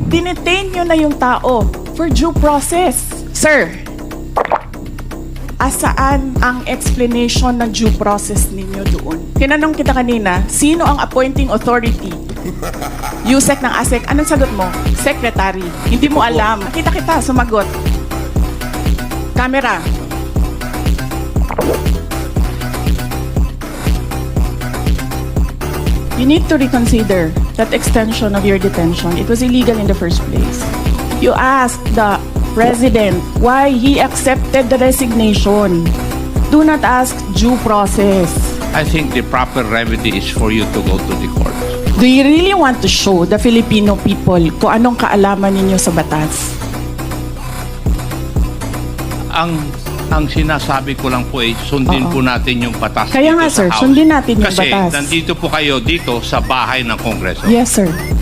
dinetain nyo na yung tao for due process. Sir, asaan ang explanation ng due process ninyo doon? Tinanong kita kanina, sino ang appointing authority? Yusek ng ASEC. Anong sagot mo? Secretary. Hindi mo alam. Kita, sumagot. Camera. You need to reconsider that extension of your detention. It was illegal in the first place. You asked the President why he accepted the resignation. Do not ask due process. I think the proper remedy is for you to go to the court. Do you really want to show the Filipino people kung anong kaalaman ninyo sa batas? Ang sinasabi ko lang po ay sundin po natin yung batas Kaya dito nga, sa sir, House. sundin natin yung Kasi batas. nandito po kayo dito sa bahay ng Kongreso. Yes, sir.